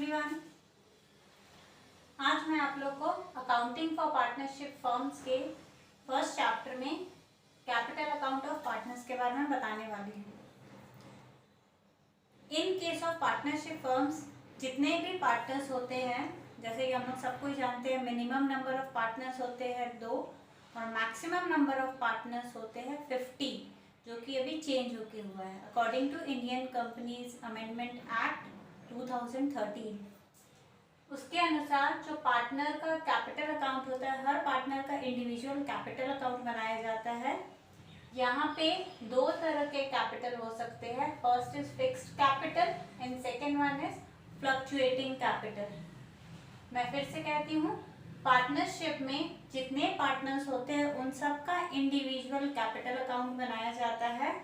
Everyone. आज मैं आप लोग को अकाउंटिंग फॉर पार्टनरशिप फर्म्स के फर्स्ट चैप्टर में कैपिटल अकाउंट ऑफ पार्टनर्स के बारे में बताने वाली हूँ। In case of partnership firms जितने भी पार्टनर्स होते हैं, जैसे कि हम लोग सबको ही जानते हैं, मिनिमम नंबर ऑफ पार्टनर्स होते हैं 2 और मैक्सिमम नंबर ऑफ पार्टनर्स होते हैं 50, जो कि अभी चेंज होके हुआ है according to Indian companies amendment act 2013। उसके अनुसार जो पार्टनर का कैपिटल अकाउंट होता है, हर पार्टनर का इंडिविजुअल कैपिटल अकाउंट बनाया जाता है। यहाँ पे 2 तरह के कैपिटल हो सकते हैं। First is fixed capital and second one is fluctuating capital. मैं फिर से कहती हूँ, पार्टनरशिप में जितने पार्टनर्स होते हैं उन सब का इंडिविजुअल कैपिटल अकाउंट बनाया जाता है।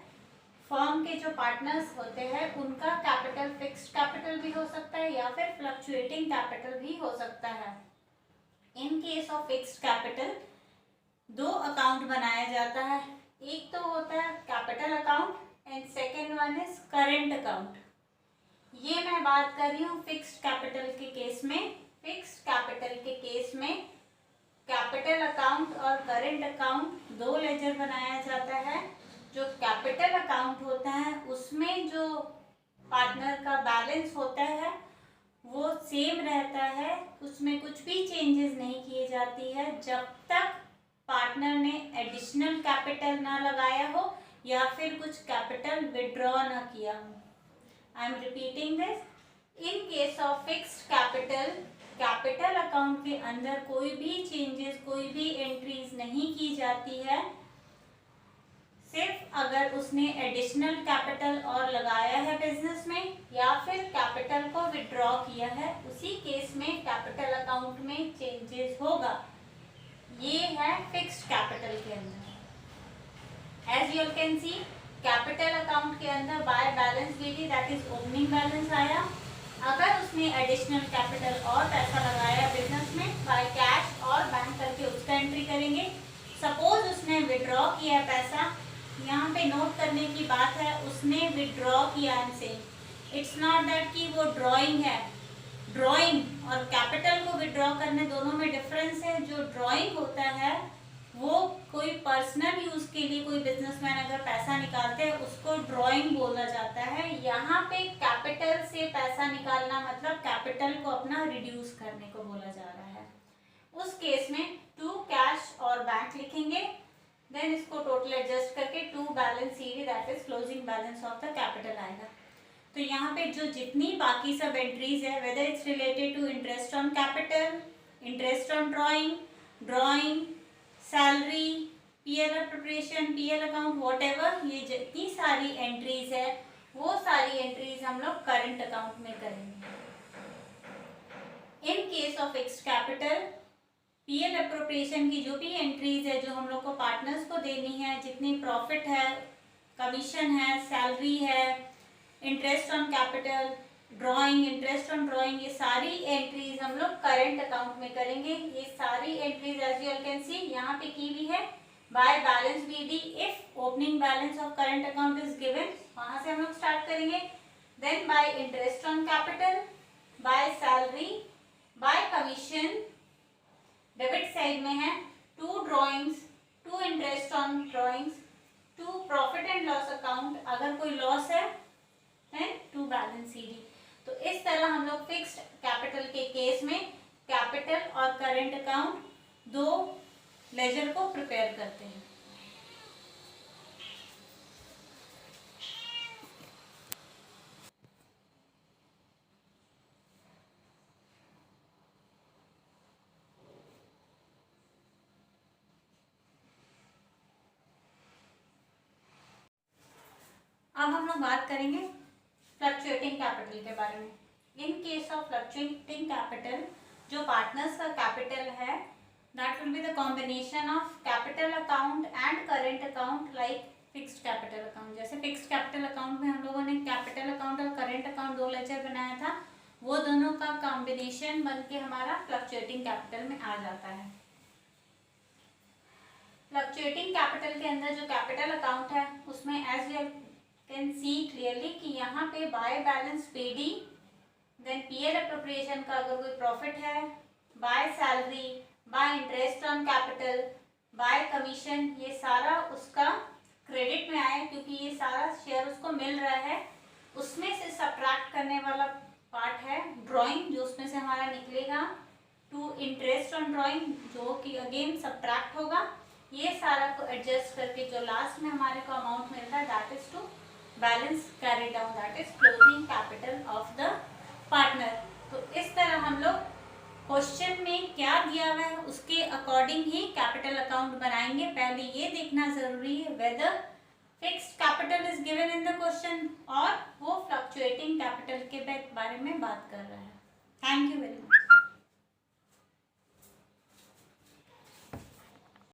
फर्म के जो पार्टनर्स होते हैं उनका कैपिटल फिक्स्ड कैपिटल भी हो सकता है या फिर फ्लक्चुएटिंग कैपिटल भी हो सकता है। In case of fixed capital 2 account बनाया जाता है। एक तो होता है capital account and second one is current account. ये मैं बात कर रही हूँ फिक्स्ड कैपिटल के केस में। फिक्स्ड कैपिटल के केस में कैपिटल अकाउंट और करेंट अकाउंट 2 लेजर बनाया जाता है। जो कैपिटल अकाउंट होता है उसमें जो पार्टनर का बैलेंस होता है वो सेम रहता है, उसमें कुछ भी चेंजेस नहीं किए जाती है जब तक पार्टनर ने एडिशनल कैपिटल ना लगाया हो या फिर कुछ कैपिटल विड्रॉ ना किया हो। I am repeating this, in case of fixed capital, capital account के अंदर कोई भी चेंजेस, कोई भी एंट्रीज नहीं की जाती है। सिर्फ अगर उसने एडिशनल कैपिटल और लगाया है बिजनेस में या फिर कैपिटल को विड्रॉ किया है, उसी केस में कैपिटल अकाउंट में चेंजेस होगा। ये है फिक्स्ड कैपिटल के अंदर। As you can see, capital account के अंदर by balance BD that is opening balance आया। अगर उसने एडिशनल कैपिटल और पैसा लगाया बिजनेस में, बाय कैश और बैंक करके उसका एंट्री करेंगे। सपोज उसने विड्रॉ किया पैसा, यहाँ पे नोट करने की बात है, उसने विड्रॉ किया हमसे। इट्स नॉट दैट कि वो ड्राइंग है। ड्राइंग और कैपिटल को विड्रॉ करने दोनों में डिफरेंस है। जो ड्राइंग होता है वो कोई पर्सनल यूज के लिए कोई बिजनेसमैन अगर पैसा निकालते हैं उसको ड्राइंग बोला जाता है। यहाँ पे कैपिटल से पैसा निकालना मतलब कैपिटल को अपना रिड्यूस करने को बोला जा रहा है। उस केस में 2 कैश और बैंक लिखेंगे, देन इसको टोटल एडजस्ट करके 2 balance CD that is closing balance of the capital आएगा। तो यहाँ पे जो जितनी बाकी सब एंट्रीज है, whether it's related to interest on capital, interest on drawing, salary, PL preparation, PL account, whatever, ये जितनी सारी एंट्रीज है वो सारी एंट्रीज हम लोग करंट अकाउंट में करेंगे। In case of fixed capital, PL appropriation की जो भी एंट्रीज है जो हम लोग को पार्टनर्स को देनी है, जितनी प्रॉफिट है, कमीशन है, सैलरी है, interest on capital, drawing, interest on drawing, ये सारी एंट्रीज हम लोग करंट अकाउंट में करेंगे। ये सारी entries as you can see यहाँ पे की हुई है। By balance BD if opening balance of current account is given, वहां से हम लोग स्टार्ट करेंगे। Then by interest on capital, by salary, by commission, debit side में है 2 drawings, 2 interest on drawings, 2 profit and loss account, अगर कोई loss है, एंड 2 बैलेंस सीडी। तो इस तरह हम लोग फिक्स्ड कैपिटल के केस में कैपिटल और करंट अकाउंट 2 लेजर को प्रिपेयर करते हैं। अब हम लोग बात करेंगे फ्लक्चुएटिंग कैपिटल के बारे में। In case of fluctuating capital, जो पार्टनर्स का कैपिटल है that will be the combination of capital account and current account like fixed capital account. जैसे फिक्स्ड कैपिटल अकाउंट में हम लोगों ने कैपिटल अकाउंट और करेंट अकाउंट 2 लेजर बनाया था, वो दोनों का कॉम्बिनेशन बन के हमारा फ्लक्चुएटिंग कैपिटल में आ जाता है। फ्लक्चुएटिंग कैपिटल के अंदर जो कैपिटल अकाउंट है उसमें as you can see clearly कि यहाँ पे by balance BD then PL appropriation का अगर कोई प्रॉफिट है, by salary, by interest on capital, by commission, ये सारा उसका क्रेडिट में आया क्योंकि ये सारा शेयर उसको मिल रहा है। उसमें से सब्ट्रैक्ट करने वाला पार्ट है ड्राइंग, जो उसमें से हमारा निकलेगा टू इंटरेस्ट ऑन ड्राइंग, जो कि अगेन सब्ट्रैक्ट होगा। ये सारा को एडजस्ट करके जो लास्ट में हमारे को अमाउंट मिलता है that is to balance carry down, that is closing capital of the partner. तो इस तरह हम लोग क्वेश्चन में क्या दिया हुआ है उसके अकॉर्डिंग ही कैपिटल अकाउंट बनाएंगे। पहले ये देखना जरूरी है whether fixed capital is given in the question और वो फ्लक्चुएटिंग कैपिटल के बारे में बात कर रहा है। Thank you very much.